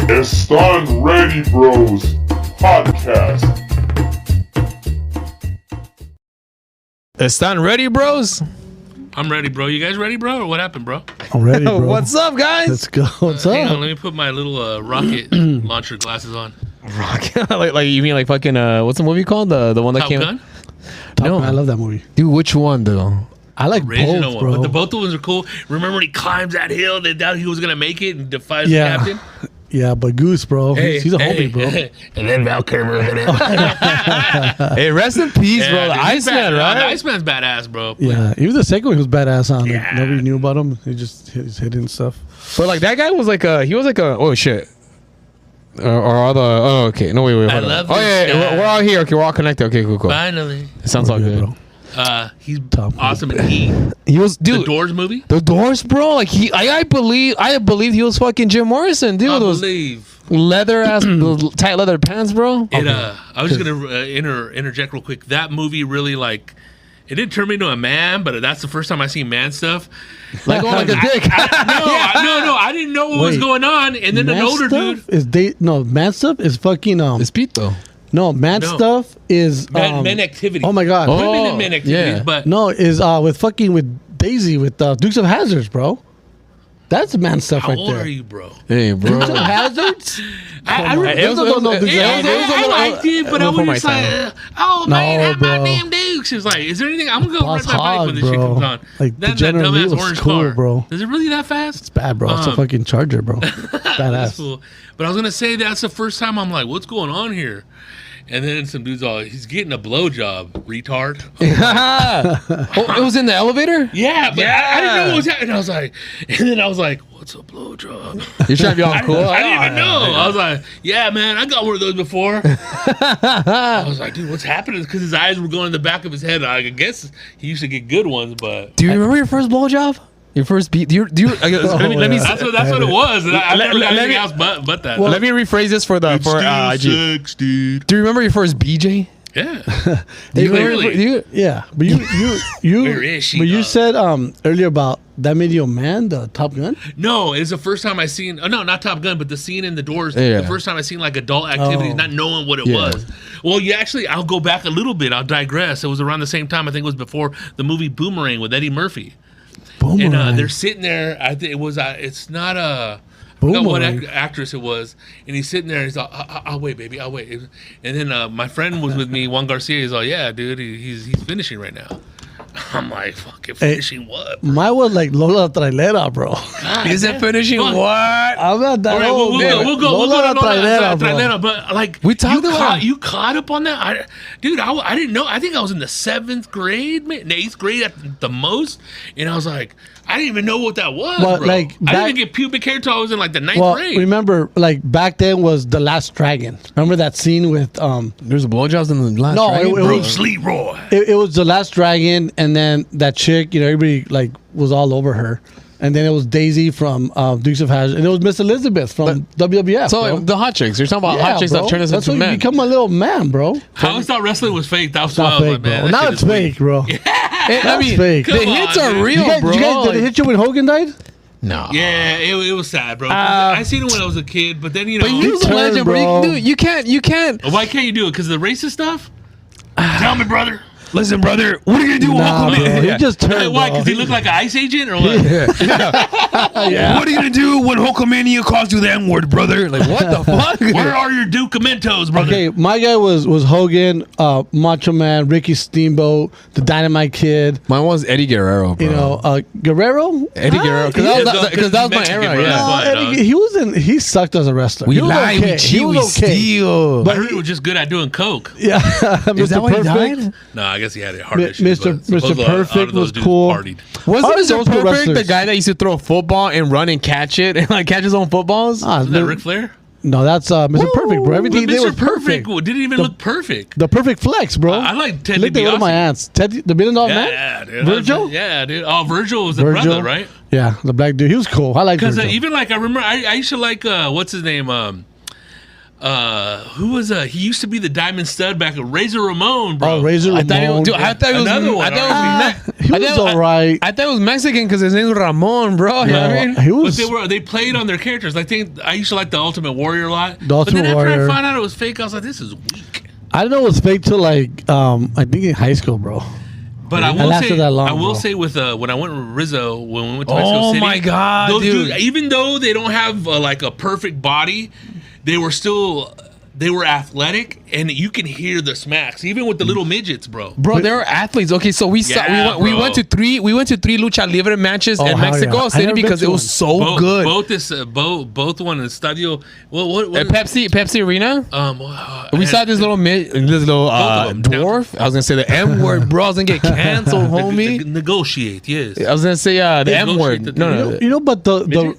Están Ready Bros Podcast. Están ready, bros? I'm ready, bro. You guys ready, bro? Or what happened, bro? I'm ready, bro. What's up, guys? Let's go. What's Hang up? on, let me put my little rocket launcher glasses on. Rock. like you mean like fucking what's the movie called? The one that Top came Gun? Top No. Gun, I love that movie. Dude, which one though? I like Original both, one. bro. But both of ones are cool. Remember when he climbs that hill, they doubt he was going to make it and defies Yeah. the captain? Yeah, but Goose, bro. He's a homie, bro. And then Val Kilmer. Hey, rest in peace, bro. The Iceman, right? The Iceman's badass, bro. Yeah, he was the second one who was badass on it. Yeah. Nobody knew about him. He just his hidden stuff. But like that guy was like oh shit. Or all the okay. No, wait. I Hold on. love Oh this yeah, guy. we're all here. Okay, we're all connected. Okay, cool. Finally. It sounds all good. Bro. He's Top awesome in Heat. He was The dude. Doors movie? The Doors, bro. Like I believed he was fucking Jim Morrison, dude. I Those believe. leather ass, tight leather pants, bro. I was just gonna interject real quick. That movie really like it didn't turn me into a man, but that's the first time I seen man stuff. Like going like a dick. No, I didn't know what was Wait. going on, and then an Man older stuff dude. is man stuff is fucking It's Pete though. man No. stuff is Men activities. Oh my god. Oh. Women in men activities, yeah. but No, is with Daisy with Dukes of Hazzards, bro. That's man stuff how right old there. are you, bro? Hey, bro. Dukes of Hazards? I It was- No, Dukes of Yeah, Hazzards. I liked it, but I before was my just like, time. oh man, No, have my bro. damn Dukes. It's like, is there anything? I'm gonna go Boss ride my bike when Hog, this shit bro. comes on. Like, the that General Lee dumbass was orange cool, car, bro. Is it really that fast? It's bad, bro. It's a fucking Charger, bro. That's Badass. cool. But I was gonna say that's the first time I'm like, what's going on here? And then some dude's all, he's getting a blowjob, retard. Oh, it was in the elevator? Yeah, but I didn't know what was happening. I was like, what's a blowjob? You're trying to be all cool. I didn't even know. I was like, yeah, man, I got one of those before. I was like, dude, what's happening? Because his eyes were going in the back of his head. I guess he used to get good ones, but Do you remember your first blowjob? Your first beat? Let me that's what it was. And I've never got let anything me- else but that. let me rephrase this for IG. sex, dude. Do you remember your first BJ? Yeah. Do you Clearly. remember? Yeah, but you Where is she, But you dog? said earlier about that made you a man, the Top Gun. No, it's the first time I seen. Oh, no, not Top Gun, but the scene in the Doors. Yeah. The first time I seen like adult activities, Oh. not knowing what it Yeah. was. Well, I'll go back a little bit. I'll digress. It was around the same time. I think it was before the movie Boomerang with Eddie Murphy. Boomerang. And they're sitting there. I think it was. It's not a. I forgot what Boomerang. actress it was, and he's sitting there. He's like, "I'll wait, baby, I'll wait." And then my friend was with me, Juan Garcia. He's like, "Yeah, dude, he's finishing right now." I'm like, "Fucking finishing what?" bro?" Mine was like Lola Trailera, bro. Is it finishing Fuck. what? I'm not that All right, old, man. we'll go Lola to Trailera, bro. Trailera, but like We talked about it. you caught up on that, I didn't know. I think I was in the 7th grade, man, 8th grade at the most, and I was like, I didn't even know what that was, Well, bro. like, I didn't back- even get pubic hair till I was in like the 9th Well, grade. remember, like back then was The Last Dragon. Remember that scene with There's blowjobs in the last. No, Dragon? it was- Bruce Leroy. it was The Last Dragon, and then that chick, everybody like was all over her, and then it was Daisy from Dukes of Hazzard, and it was Miss Elizabeth from WWF. So bro. the hot chicks. You're talking about hot chicks bro. that turn us That's into when you men. become a little man, bro. I always thought wrestling was fake. That was It's why I not was fake, like, man, bro. that Now shit it's is fake, bro. I That's mean, fake. the Come hits on, are dude. real, You guys, bro. did it hit you when Hogan died? No. Yeah, it was sad, bro. I seen it when I was a kid, but then But he was a Turn, legend, bro. bro. You can't. Why can't you do it? Because of the racist stuff? Tell me, brother. Listen, brother. What are you gonna do? Nah, bro. He just turned. Why? bro. Because he looked like an ICE agent or what? Yeah. What are you gonna do when Hulkamania calls you the N-word, brother? Like, what the fuck? Where are your Dukementos, brother? Okay, my guy was Hogan, Macho Man, Ricky Steamboat, the Dynamite Kid. Mine was Eddie Guerrero, bro. Guerrero. Eddie Guerrero, because that was my Mexican, era. bro. Yeah. That's why, dog. He wasn't. He sucked as a wrestler. We he was lie, okay. we cheat, He we was okay. steal. I But heard he was just good at doing coke. yeah, Is that Mr. why he Perfect. died? No, I guess he had heart Mi- issues. Mr. but supposedly Perfect all of those was dudes cool. Partied. Wasn't All those Mr. old Perfect the wrestlers. guy that used to throw a football and run and catch it and like catch his own footballs? Ah, Isn't that Ric Flair? No, that's Mr. Perfect, bro. Everything But he did Mr. was perfect. Perfect didn't even look perfect. The perfect flex, bro. I like Ted Look at one of my DiBiase. aunts. Ted, the $1 Million Man. Yeah, dude. Virgil? Yeah, dude. Oh, Virgil was the Virgil. brother, right? Yeah, the black dude. He was cool. I like Because Virgil. even like I remember, I used to like what's his name? Who was he used to be the Diamond Stud back at Razor Ramon, bro. Oh, Razor Ramon. I thought it was Another one, he was alright. I thought it was Mexican because his name was Ramon, bro. You know what I mean? He was. But they played on their characters. Like I used to like the Ultimate Warrior a lot. The Ultimate but then Warrior. after I found out it was fake, I was like, this is weak. I didn't know it was fake till like I think in high school, bro. But I It will lasted say, that long, I will bro. say with when I went with Rizzo, when we went to Mexico City. Oh my God, those dude. dudes, even though they don't have like a perfect body, they were athletic, and you can hear the smacks, even with the little midgets, bro. Bro, they were athletes. Okay, so we went to three lucha libre matches in hell Mexico yeah. I City never because been it to was so good. Both one in Estadio. What Pepsi Arena. We saw this little dwarf. I was gonna say the M word, bro. I was gonna get canceled, homie. Negotiate, yes. I was gonna say the M word. No. You know, but the But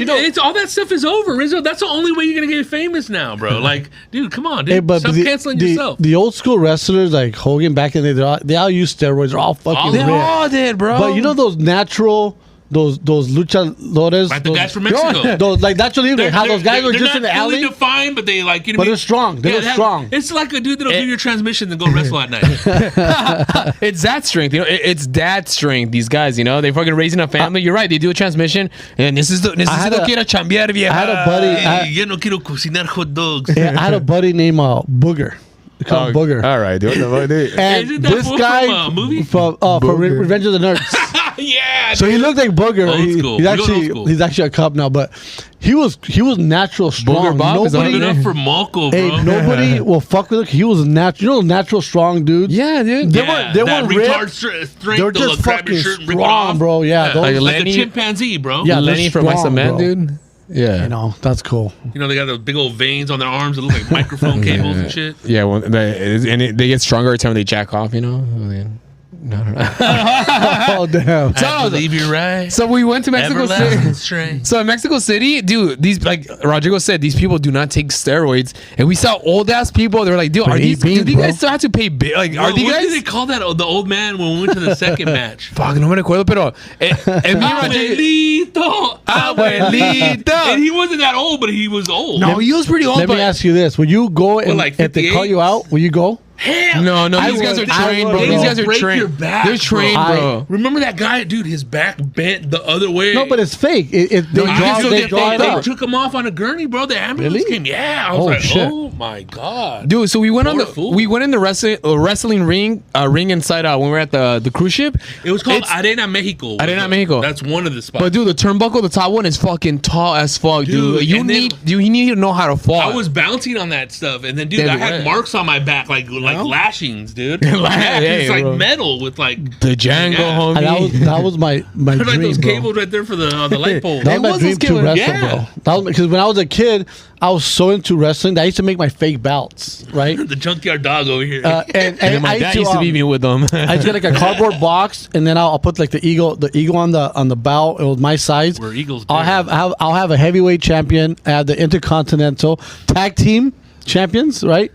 it's all that stuff is over, Rizzo. That's the only way you're gonna get famous now, bro. Like, dude, come on, dude. Hey, but stop canceling yourself. The old school wrestlers like Hogan back in the day, they all used steroids. They're all fucking They ripped. all did, bro. But you know those natural, those luchadores, Like the guys from Mexico. those like naturally, like how those guys were they're just in the not alley. fully defined, but they like, you know, But they're strong. They look strong. It's like a dude that'll do your transmission and go wrestle at night. it's that strength, you know. It's that strength. These guys, you know, they fucking raising a family. You're right. They do a transmission, and this is the quiero chambear, vieja. I had a buddy. Yo no quiero cocinar hot dogs. I had a buddy named Booger. They call him Booger. All right, dude. And Isn't that this fool guy from a movie? from Revenge of the Nerds. Yeah. So he looked like Booger. Old school. He's actually a cop now, but he was natural strong. Booger Bob is Good on enough for Malco, bro. Hey, nobody will fuck with him. He was natural. You know, natural strong dude. Yeah, dude. They Yeah, weren't that ripped. retard strength. They were just grab your fucking shirt and rip it off. strong, bro. Yeah, those- Like Like Lenny- a chimpanzee, bro. Yeah, they're Lenny from Mice strong, and Men, bro. dude. Yeah. You know, that's cool. You know, they got those big old veins on their arms that look like microphone cables and shit. Yeah, well, they get stronger every time they jack off, you know? No. Oh damn! I believe you're right. So we went to Mexico Everlasting City. strength. So in Mexico City, dude, these, like Rodrigo said, these people do not take steroids. And we saw old ass people. They were like, dude, But do these bro. guys still have to pay? Like, are What these did guys? they call that? The old man when we went to the second match. Fuck, no me recuerdo, pero. Me and Rodrigo. Abuelito. And he wasn't that old, but he was old. No, he was pretty old. Let me but ask you this: will you go and like, if they call 58? you out? Will you go? Hell, No, I these guys are would- I trained, would, bro. bro. These guys are Break trained. your back, They're trained, bro. bro. Remember that guy, dude? His back bent the other way. No, but it's fake. They you draw, can still they get draw it They up. took him off on a gurney, bro. The ambulance Really? came. Yeah, I was Oh, like, shit. oh my god, Dude, so we went Poor fool. we went in the wrestling ring inside when we were at the cruise ship. It was called It's- Arena Mexico. Arena Mexico. That's one of the spots. But dude, the turnbuckle, the top one is fucking tall as fuck, dude. Dude, You and then- need to know how to fall. I was bouncing on that stuff, and then, dude, Damn, I had right. marks on my back, like lashings, dude. Yeah, Hey, it's like bro. metal with like the Django, Yeah. homie. And that was my They're dream, like those bro. cables right there for the light pole. That was my was dream those to cables, wrestle, yeah. bro. That was because when I was a kid, I was so into wrestling that I used to make my fake belts, right? The junkyard dog over here. and then my dad used to beat me with them. I used to get like a cardboard box, and then I'll put like the eagle on the belt. It was my size. Where eagles I'll bear. have a heavyweight champion. I have the intercontinental tag team champions, right?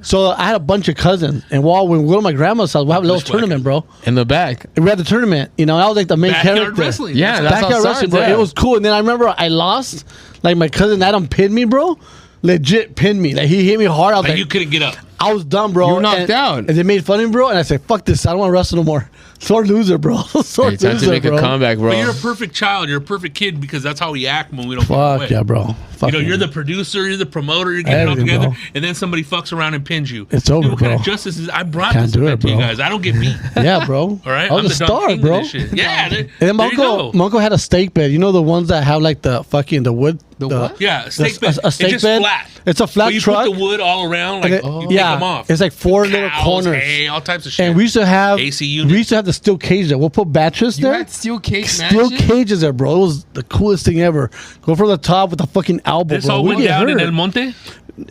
So I had a bunch of cousins, and while we go to my grandma's house, we have a little Bushwhacker. tournament, bro. in the back. We had the tournament, you know. And I was like the main Backyard character. wrestling. Yeah, That's- that's how it Backyard wrestling, bro. starts, yeah. It was cool. And then I remember I lost. Like my cousin Adam pinned me, bro. Legit pinned me. Like he hit me hard. I was like like, you couldn't get up. I was done, bro. You were knocked and, out. And they made fun of me, bro. And I said, fuck this. I don't want to wrestle no more. Sore loser, bro. Sore Hey, time loser, to make bro. a comeback, bro. But you're a perfect child. You're a perfect kid because that's how we act when we don't. Fuck away. yeah, bro. Fuck You know, yeah. you're the producer, you're the promoter, you're getting it all Everything, together, bro. and then somebody fucks around and pins you. It's over, Dude, what kind bro. of justice is? I brought Can't this do it, event to you bro. guys. I don't get beat. Yeah, bro. All right, I I'm was the a Don star, King of bro. this shit. Yeah, And then there you go. my uncle had a steak bed. You know the ones that have like the fucking the wood. The what? Yeah, a steak bed. A steak it's just bed. flat. It's a flat But you truck. put the wood all around, like And you it- take yeah, them off. it's like four little Cows, corners. hay, all types of shit. And we used to have AC unit. We used to have the steel cage there. We'll put batteries You there. had steel cage Steel matches? cages there, bro. It was the coolest thing ever. Go from the top with the fucking elbow, this bro. all We went get down in hurt. El Monte.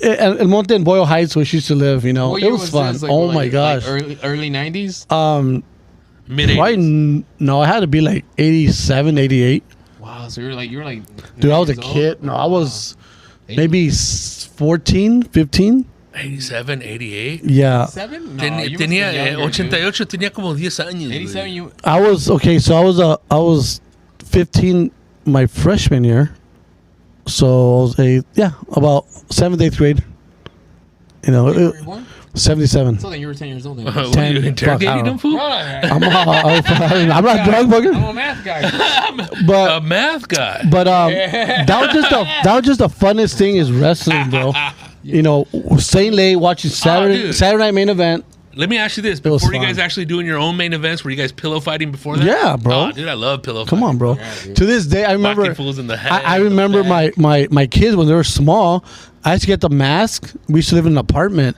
El Monte and Boyle Heights, where she used to live. You know, What it year was fun. this? Oh my gosh. Early 90s? Mid Probably 80s. no, I had to be like 87, 88. Wow, so you're like Dude, I was a 9 years old? kid. No, I was maybe 14, 15. 87, 88. Yeah. 7? No, Tenía you must've been younger, dude. 88, tenía como 10 años. 87, güey. you... I was okay. So I was 15 my freshman year. So I was about 7th, 8th grade. You know, Were you born? 77. So then you were 10 years old. Then. What are 10, you interrogating fuck, I them, fool? I'm not drunk, fucker. I'm a math guy. A But math guy. that was just the funnest thing is wrestling, bro. You know, staying late, watching dude. Saturday night main event. Let me ask you this: was before you fun. guys actually doing your own main events, were you guys pillow fighting before that? Yeah, bro. Oh, dude, I love pillow. Come on, bro. Yeah, To this day, I remember. Knocking fools in the head. I remember my kids when they were small. I used to get the mask. We used to live in an apartment,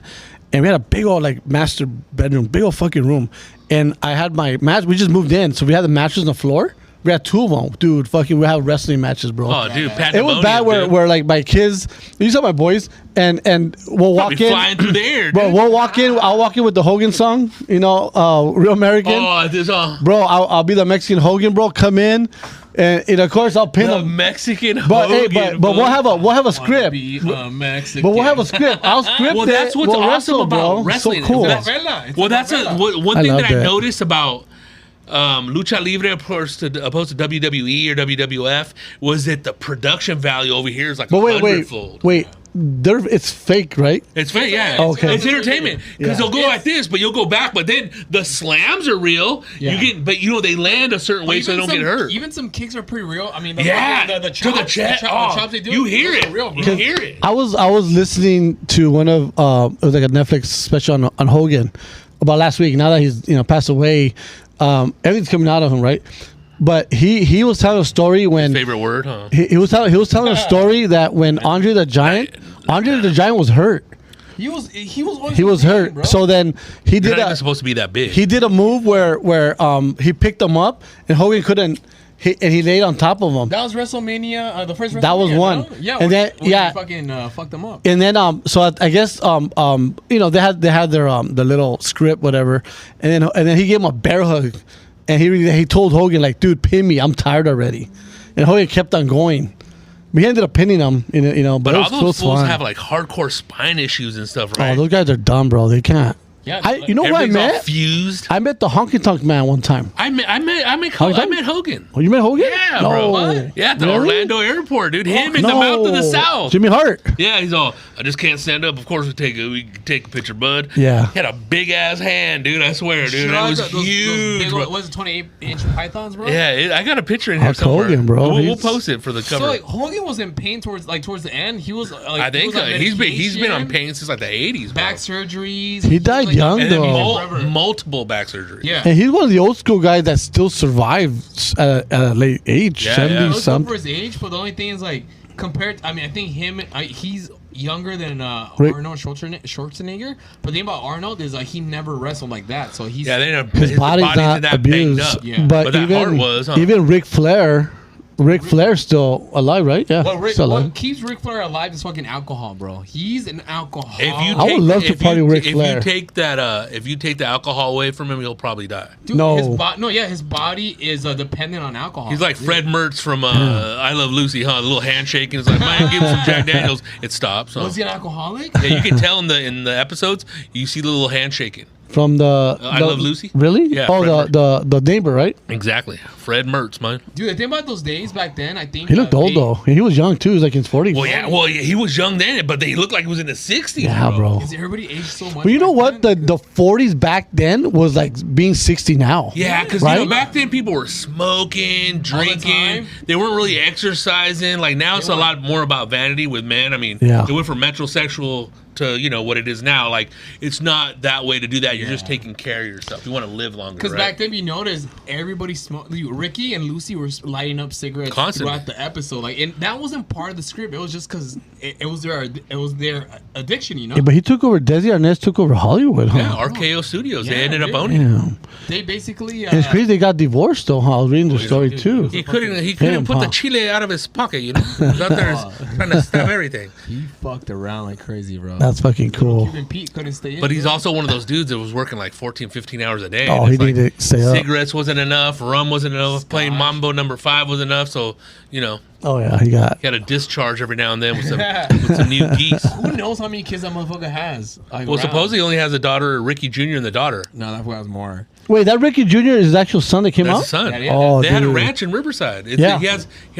and we had a big old like master bedroom, big old fucking room. And I had my match. We just moved in, so we had the mattress on the floor. We had 2 of them, dude. Fucking, we have wrestling matches, bro. Oh, dude, It was bad where like my kids, you saw my boys, and we'll walk in. flying through the air, Bro, dude. we'll walk in. I'll walk in with the Hogan song, you know, Real American. Oh, this Bro, I'll be the Mexican Hogan, bro. Come in, and of course I'll pin the them. Mexican But Hogan. but we'll have a script. Be a Mexican. But we'll have a script. I'll script Well, it. that's what's We'll awesome wrestle, about bro. wrestling. So cool. That's- It's Well, a that's novella. one I thing love that I that. noticed about Lucha Libre opposed to WWE or WWF was that the production value over here is like But wait. hundredfold. It's fake, right? It's fake, yeah. Okay. It's entertainment because they'll go like this, but you'll go back. But then the slams are real. Yeah. But they land a certain way so they don't get hurt. Even some kicks are pretty real. I mean, the To chops, the chest. the Oh, chops they do. you hear those it. are real, bro. You hear it. I was listening to one of it was like a Netflix special on Hogan about last week. Now that he's passed away, everything's coming out of him, right? But he was telling a story when Favorite word, huh? he was telling a story that when Andre the Giant was hurt. He was hurt. bro. So then he You're did not even supposed to be that big. he did a move where he picked him up and Hogan couldn't. And he laid on top of him. That was WrestleMania, the first WrestleMania. That was one. No? Yeah, And then- when yeah. he fucking fucked them up. And then so I guess they had their the little script whatever, and then he gave him a bear hug, and he told Hogan like, dude, pin me, I'm tired already, and Hogan kept on going. We ended up pinning him, but but it all was those fools fun. have like hardcore spine issues and stuff, right? Oh, those guys are dumb, bro. They can't. Yeah, You know who I Everything's all met? fused. I met the honky tonk man one time. I met Hogan. Oh, you met Hogan? Yeah, no. bro. What? Yeah, at the Really? Orlando airport, dude. Him in No. the mouth of the South. Jimmy Hart. Yeah, he's all. I just can't stand up. Of course, we take a picture, bud. Yeah. He had a big ass hand, dude. I swear, dude. It was huge. Bro. Was it 28-inch pythons, bro? Yeah, I got a picture in here Hulk somewhere. Hogan, bro. We'll He's- post it for the cover. So like Hogan was in pain towards the end. He was like, I think he was on he's been on medication, pain since like the 80s. Bro. back surgeries. He died young, and then though. multiple back surgeries. Yeah. And he's one of the old school guys that still survived at a late age, Yeah, 70 yeah. He was good something. for his age, but the only thing is like compared. I mean, I think he's younger than Rick- Arnold Schwarzenegger. But the thing about Arnold is like he never wrestled like that, so he's Yeah, they know His body's not that banged abused. up. Yeah. But, that even, heart was, huh? even Ric Flair's still alive, right? Yeah, still alive. what keeps Ric Flair alive is fucking alcohol, bro. He's an alcoholic. If you I would love to if party you, with Ric if Flair. you take that if you take the alcohol away from him, he'll probably die. Dude, No. his body is dependent on alcohol. He's like Fred Mertz from I Love Lucy, huh? The little handshake and it's like, man, give him some Jack Daniels. It stops. Huh? Was he an alcoholic? Yeah, you can tell in the episodes, you see the little handshaking. From the I Love Lucy? Really? Yeah, Oh, Fred the neighbor, right? Exactly. Fred Mertz, man. Dude, the thing about those days back then, I think He looked old though. He was young too. He was like in his 40s. Well, yeah, he was young then, but he looked like he was in the 60s. Yeah, bro. Because everybody aged so much. But you know back what? then. The 40s back then was like being 60 now. Yeah, because Right? back then people were smoking, drinking. time. They weren't really exercising. Like now, it's a weren't. lot more about vanity with men. I mean, Yeah. they went from metrosexual to what it is now. Like it's not that way to do that. You're just taking care of yourself. You want to live longer. Because right? back then, you noticed everybody smoked. Ricky and Lucy were lighting up cigarettes Constantly. throughout the episode. Like, and that wasn't part of the script. It was just because it was their addiction. You know, Yeah, but he took over. Desi Arnaz took over Hollywood, huh? yeah, RKO Studios. They Yeah, ended up dude. owning it. Yeah. they basically. And it's crazy they got divorced though. Huh? I was reading the story dude, too. He couldn't Damn, put the huh? chile out of his pocket. He was out there trying to stab everything. He fucked around like crazy, bro. That's fucking cool. Cuban Pete couldn't stay in. But he's bro. also one of those dudes that was working like 14, 15 hours a day. Oh, And he it's like, needed to stay up. cigarettes wasn't enough, rum wasn't enough, playing Mambo number 5 wasn't enough. So, Oh yeah, he got. got a discharge every now and then with some new geese. Who knows how many kids that motherfucker has? Like, Well, around. supposedly he only has a daughter, Ricky Jr. and the daughter. No, that was more. Wait, that Ricky Jr. is his actual son that came That's out? his son. Yeah. Oh, They had a dude. ranch in Riverside. Yeah. He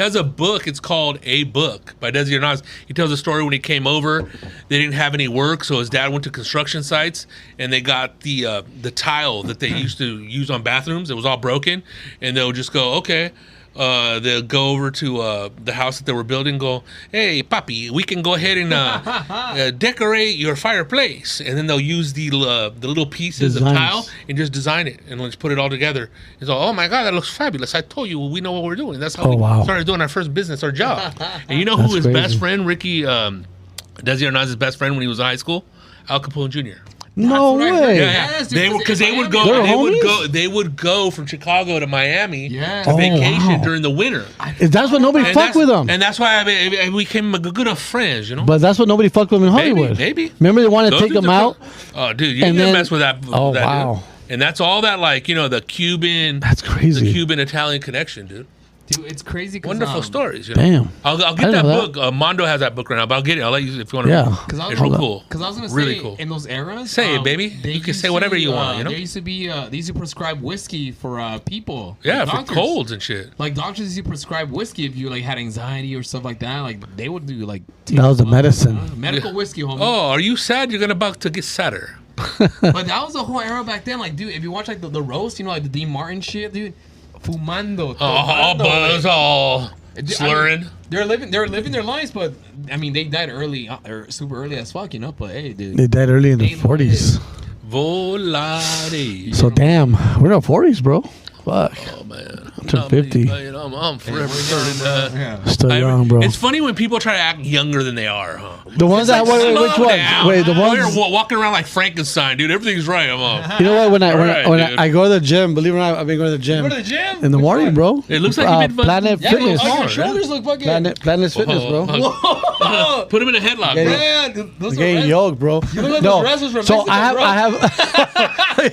has a book. It's called A Book by Desi Arnaz. He tells a story when he came over. They didn't have any work, so his dad went to construction sites, and they got the tile that they used to use on bathrooms. It was all broken, and they'll just go, okay. They'll go over to the house that they were building. Go, hey, papi, we can go ahead and decorate your fireplace, and then they'll use the little pieces Designs. of tile and just design it and let's put it all together. It's all, oh my god, that looks fabulous! I told you, we know what we're doing. That's how we started doing our first business, our job. And you know That's who his crazy. best friend, Ricky, Desi Arnaz's best friend when he was in high school, Al Capone Jr. No That's what I way. heard. Yeah, Yes, they dude, would because in they would Miami. go, They're they would go from Chicago to Miami Yeah. to Oh, vacation wow. during the winter. That's what nobody fucked with them. And that's why I became a good enough friends, you know? But that's what nobody fucked with him in Hollywood. Maybe. Remember they wanted to Those take dudes him are out? Oh, dude, you And can't then- mess with that. Oh, that wow. Dude. And that's all that, like, you know, the Cuban. That's crazy. The Cuban-Italian connection, dude. Dude, it's crazy. Wonderful stories, you know? Damn. I'll I get didn't that know book. Mondo has that book right now, but I'll get it. I'll let you if you want to. Yeah. It's real cool. Because I was gonna Really say, cool. in those eras, Say it, baby. they You can used say whatever to, you want, you know? There used to be, they used to prescribe whiskey for people. Yeah, like for doctors. colds and shit. Like doctors used to prescribe whiskey if you like had anxiety or stuff like that. Like they would do like That was the medicine. medical whiskey, homie. Oh, are you sad? You're about to get sadder. But that was the whole era back then. Like, dude, if you watch like the roast, you know, like the Dean Martin shit, dude. Fumando. Oh, tomando, buzz, like- all slurring. I mean, they're living their lives, but I mean, they died early, or super early as fuck, you know. But hey, dude, They died early in the 40s. Volare. So damn, we're in our 40s, bro. Fuck. Oh man, turned 50. I'm forever 39. yeah. Still young, bro. It's funny when people try to act younger than they are, huh? The ones that Slow which ones? down. Wait, the You're ones. walking around like Frankenstein, dude. Everything's right. I'm on. You know what? When Alright, I go to the gym, believe it or not, I've been going to the gym Go to the gym in the Which morning, one? bro. It looks like you've been Planet Yeah, Fitness. your hard, shoulders look fucking. Planet Fitness, bro. Whoa. Put him in a headlock, Get bro. it. Yeah, dude, those are Getting red- yoked, bro. look like No, those wrestlers from so Mexico, I have.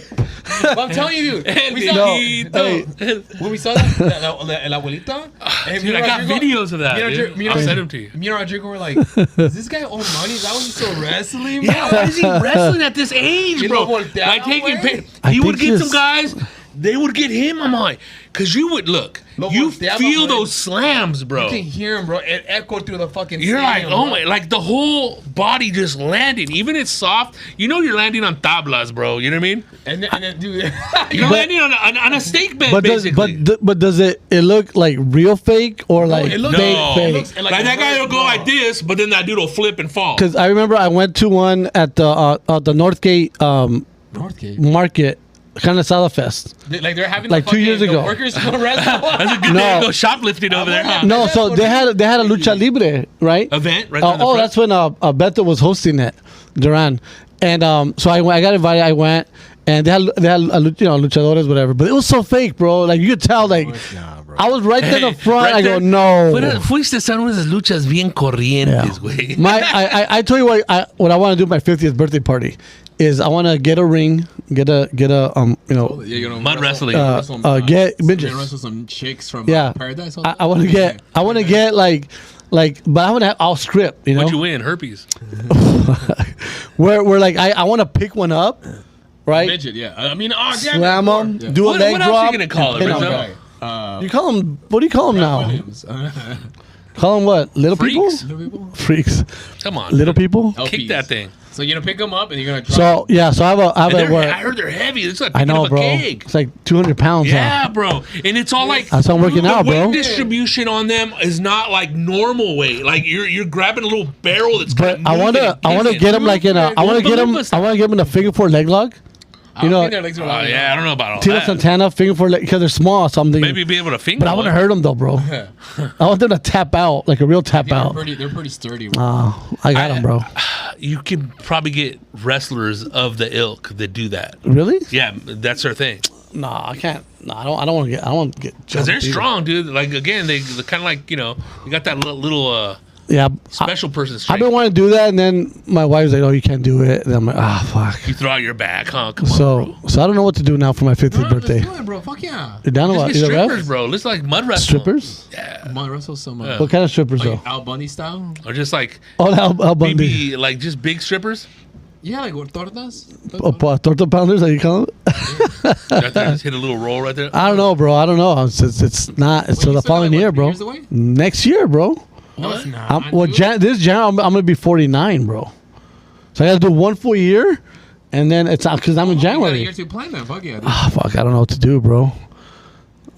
But I'm telling you, dude. We saw, No, hey. when we saw that, la abuelita. Dude, I got videos of that. Dude. I'll send them to you. Me and Rodrigo were like, is this guy old money? Is that why he's still wrestling? Yeah, why is he wrestling at this age, You bro? know, volteado, Like taking güey. He would think get just- some guys. They would get him. I'm like, because you would look. Lo You volteaba, feel güey. those slams, bro. You can hear him, bro. It echoed through the fucking. You're like, stadium, oh bro. my, like the whole body just landing. Even it's soft. You know you're landing on tablas, bro. You know what I mean? And then dude, You're landing on a steak bed, But does basically. but does it look like real fake or like it looks- fake No. fake? It looks like that guy will go like this, but then that dude will flip and fall. Because I remember I went to one at the Northgate Northgate. Market, kind of Salafest. Like they're having Like the 2 years fucking- the ago. workers go wrestle. That's a good No. day to go shoplifting over there, huh? No, so they had a lucha libre, right? Event right there in the front. That's when Beto was hosting it, Duran, and so I got invited. I went, and they had luchadores, whatever. But it was so fake, bro. Like you could tell, like I was right there in the front. Right I go, there. no. Fuiste a unas luchas bien corrientes, güey. I told you what I want to do for my 50th birthday party is I want to get a ring, get a You're gonna Mud wrestling. get midgets. wrestle some chicks from Yeah. Paradise. I want to get like, but I want to I'll script, you know, What'd you win? Herpes. where like I want to pick one up, right? midget. Yeah, I mean, oh, yeah, Slam them, yeah. do a What leg else drop. you gonna call it, and pin 'em, Rizzo? bro. You call them? What do you call them now? Williams. Call them what? Little Freaks. people? Freaks. Come on. Little people. LPs. Kick that thing. So you're gonna pick them up and you're gonna. So yeah, so I have And a I where heard they're heavy. It's like I picking know, up a bro. cake. It's like 200 pounds. Yeah, Huh? bro. And it's all like That's how I'm working out, the weight bro. distribution on them is not like normal weight. Like you're grabbing a little barrel that's But kind I want to get them like in a. I want to get them in a figure four leg lock. You know, their legs are Oh long yeah, I don't know about all Tito that. Santana finger four leg because they're small. So I'm thinking, Maybe be able to finger. but I want to one. hurt them though, bro. I want them to tap out like a real tap out. They're pretty sturdy. Bro. I got them, bro. You can probably get wrestlers of the ilk that do that. Really? Yeah, that's their thing. Nah, I can't. Nah, I don't want to get. I don't want to get. Because they're jumped either. strong, dude. Like again, they're kind of like you got that little Yeah. special person I've strength. been wanting to do that, and then my wife's like, "Oh, you can't do it." And I'm like, fuck." You throw out your back, huh? Come on, So I don't know what to do now for my 50th birthday. Let's do it, bro. Fuck yeah. You down to bro. what? Just get Either strippers, ref? bro. Looks like mud wrestling. Strippers? Yeah. I'm gonna wrestle some. What kind of strippers though? Al Bundy style. Or just like Oh, Al Bundy. maybe like just big strippers. Yeah, like what tortas. Torta pounders, like you call them? Right there, just hit a little roll right there. I don't know, bro. I don't know. It's not. It's Wait, till you the still got, following like, year, what, 3 bro. years away? Next year, bro. No, it's not. This January, I'm gonna be 49, bro. So I gotta do 1 full year, and then it's because I'm in You got a January. year to plan then. Fuck yeah. dude. Ah, fuck. I don't know what to do, bro.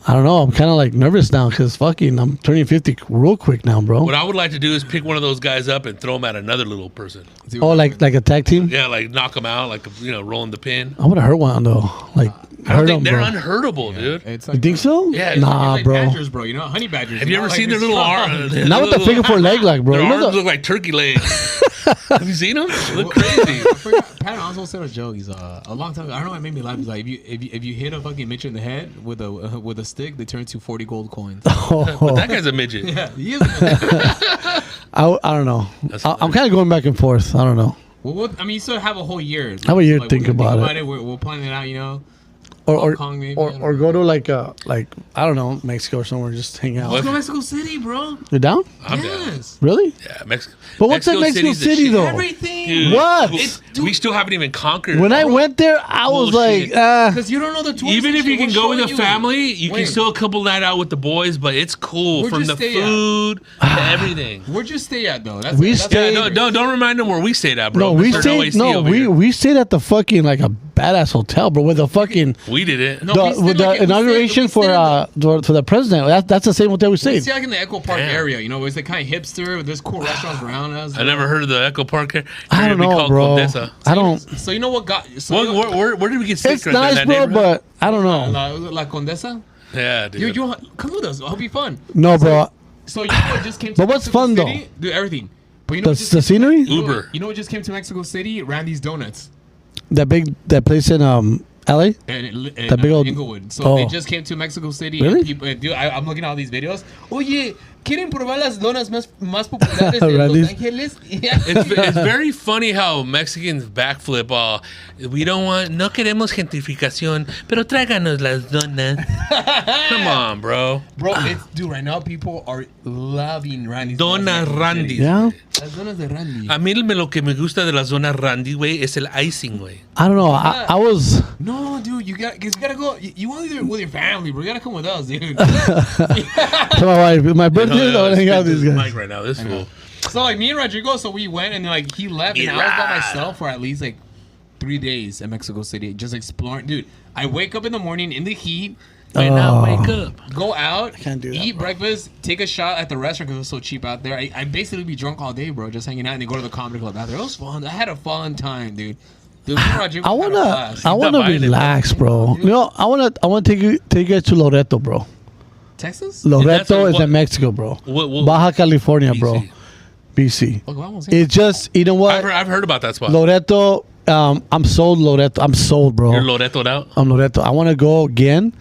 I don't know. I'm kind of like nervous now because fucking I'm turning 50 real quick now, bro. What I would like to do is pick one of those guys up and throw him at another little person. See what Oh, happens. like a tag team? Yeah, like knock him out, like rolling the pin. I would have hurt one though. Like I don't hurt think him, they're bro. unhurtable, dude. It's You think so? Yeah, It's Nah, like bro. badgers, bro. You know, honey badgers. Have you ever know, seen like their little arm? Not with the figure four leg lock, bro. Their You know arms the- look like turkey legs. Have you seen them? They look crazy. I forgot. Pat Oswalt said a joke. He's a long time ago. I don't know what made me laugh. He's like, if you hit a fucking midget in the head with a stick, they turn into 40 gold coins. But that guy's a midget. Yeah, he is. I don't know. I'm kind of going back and forth. I don't know. Well, I mean, you still have a whole year. Have a year to we're think gonna about it. We'll plan it out, you know. Or Hong Kong, maybe, I don't or know. go to like I don't know, Mexico or somewhere, just hang out. Let's go to Mexico City, bro. You're down? I'm down. Yes. Really? Yeah, Mexico. But what's in Mexico City's the City shit. though? Everything. Dude, What? We still haven't even conquered. When it. I went there, I was Bullshit. like, Because you don't know the tours. Even and if you shit. can We're go with showing a you. family, you can Wait. still a couple night out with the boys, but it's cool Where'd from you the stay at? food to everything. Where'd you stay at though? That's We that's stayed- Yeah, don't remind them where we stayed at, bro. no, we Mr. stayed. AC No, over here. we stayed at the fucking like a badass hotel, bro, with a fucking We did it. No, we stayed with like- the we stayed- inauguration we stayed for the president. That's the same hotel we We stayed. stay like in the Echo Park Damn. area, you know, it's like kind of hipster. There's cool restaurants around us. I never heard of the Echo Park here. I don't know, bro. Condesa. I don't. So you know what got? So you know, Where did we get sick? It's right there in nice, that bro, neighborhood? but I don't know. La Condesa. Yeah, dude. You come with us. It'll be fun. No, bro. So you know what just came to But what's Mexico fun, though? City? Do everything. But you know The, what just the scenery, Uber. You know what just came to Mexico City? Randy's Donuts. that place in L.A. And That big old- Inglewood. So Oh. they just came to Mexico City. Really? And people, dude, I'm looking at all these videos. Oye, ¿quieren probar las donas más populares de Los Randy's. Ángeles? Yeah. It's very funny how Mexicans backflip all. No queremos gentrificación, pero tráiganos las donas. Come on, bro. Bro, dude, right now people are loving Randy's. Donas Randy's. Yeah, Las donas de Randy. A mí lo que me gusta de las donas Randy, güey, es el icing, güey. I don't know. I was. No, dude, you gotta go. You want to with your family, bro. You gotta come with us, dude. To my wife, my birthday. I want to hang out with these guys. Mike right now, this fool. So like me and Rodrigo, so we went and like he left, and I was by myself for at least like 3 days in Mexico City, just exploring. Dude, I wake up in the morning in the heat, Right now, wake up. go out, can't do that, eat bro. breakfast, take a shot at the restaurant because it was so cheap out there. I basically be drunk all day, bro, just hanging out and then go to the comedy club out there. It was fun. I had a fun time, dude. Dude, me and Rodrigo I had a wanna blast. buying it, relax, bro. You know, I wanna take you guys to Loreto, bro. Texas? that's Loreto is what- in Mexico, bro. What- Baja California, bro. BC. BC. Look, vamos, yeah. It's just, you know what? I've heard about that spot. Loreto. I'm sold, Loreto. I'm sold, bro. You're Loreto'd out? I'm Loreto. I want to go again.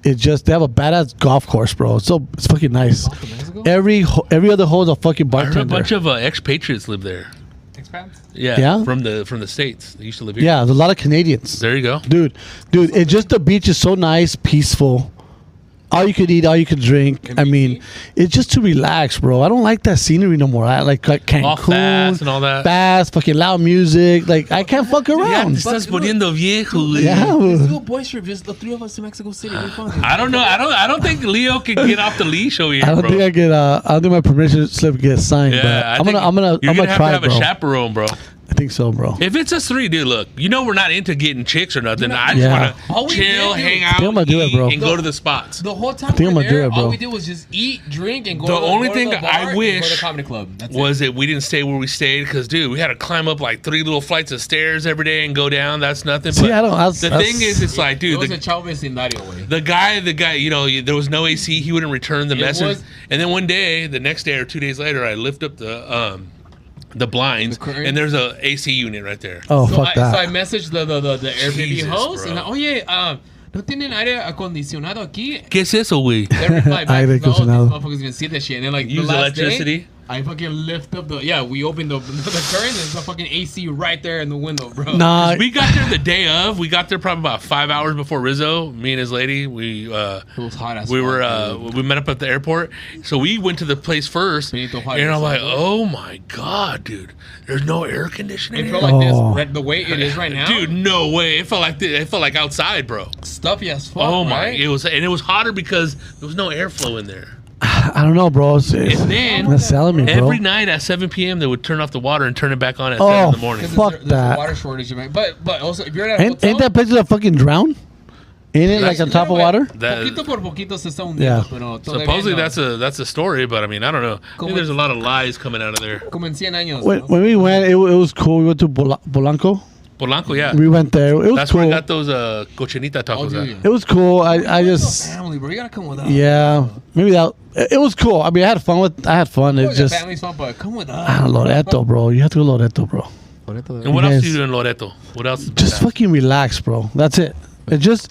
It's just they have a badass golf course, bro. It's fucking nice. Off to Mexico? Every other hole is a fucking I heard a bartender. bunch of expatriates live there. Expats? Yeah, Yeah? from the States. They used to live here. Yeah, there's a lot of Canadians. There you go. Dude, it's just the beach is so nice, peaceful. All you could eat, all you could drink. I mean, it's just to relax, bro. I don't like that scenery no more. I like Cancun, All fast and all that. fast, fucking loud music. Like I can't fuck Ya around. te estás poniendo viejo, güey. Yeah, Let's do a boys trip, just the three of us to Mexico City. It'll be fun, dude. I don't know. I don't think Leo can get off the leash over here, I don't bro. think I get. I don't think my permission slip gets signed. yeah, but I I'm think gonna you're gonna have try, to have bro. a chaperone, bro. I think so, bro. If it's us three, dude, look, you know we're not into getting chicks or nothing. I just Yeah. All want we to chill, did, dude, hang I out, think I'm gonna do it, eat, bro. and go to the spots. The whole time think we I'm were gonna do there, it, bro. all we did was just eat, drink, and go. The only go to thing the I bar and go to wish the comedy club. That's Was that we didn't stay where we stayed because, dude, we had to climb up like 3 little flights of stairs every day and go down. That's nothing. See, But I don't. the thing is, it's like, it dude, was a chavo vecindario way. the guy, you know, there was no AC. He wouldn't return the It message. was- And then one day, the next day or 2 days later, I lift up the blinds, The curtain? and there's a AC unit right there. Oh, So fuck I that. messaged the Airbnb Jesus, host, bro. and oye, ¿no tienen aire acondicionado aquí? ¿Qué es eso, güey? They replied back, Aire no, these acondicionado. motherfuckers gonna see that shit. And then like Use the last electricity. day, I fucking lift up we opened the curtain. There's a fucking AC right there in the window, bro. Nah, We got there the day of. We got there probably about 5 hours before Rizzo. Me and his lady. We it was hot as we fuck, were dude. we met up at the airport. So we went to the place first, and Benito Juarez, I'm like, bro. oh my god, dude, there's no air conditioning. It here? felt like Oh. this, the way it is right now. Dude, no way. It felt like outside, bro. Stuffy as fuck. Oh my! right? It was hotter because there was no airflow in there. I don't know, bro. It's And then that's selling me, bro. every night at 7 p.m. they would turn off the water and turn it back on at 7 Oh, in the morning. 'Cause fuck there's a that. water shortage, right? But also, if you're at a Ain't hotel, that place that fucking drown? Ain't it like on top of water? Poquito por poquito se está hundiendo, Yeah. pero todavía Supposedly no. that's a story, but I mean I don't know. I think there's a lot of lies coming out of there. Como en 100 años. When, ¿no? when we went, it was cool. We went to Polanco. Polanco, yeah. We went there. It was That's cool. where I got those cochinita Oh, tacos dude, at. yeah. It was cool. I just Family, bro. You gotta come with us. yeah. Maybe that it was cool. I mean, I had fun. Oh, It's just family's fun, but come with us. I don't know, Loreto, bro. You have to go Loreto, bro. And what You else guys- do you do in Loreto? What else? is Just bad? fucking relax, bro. That's it. It just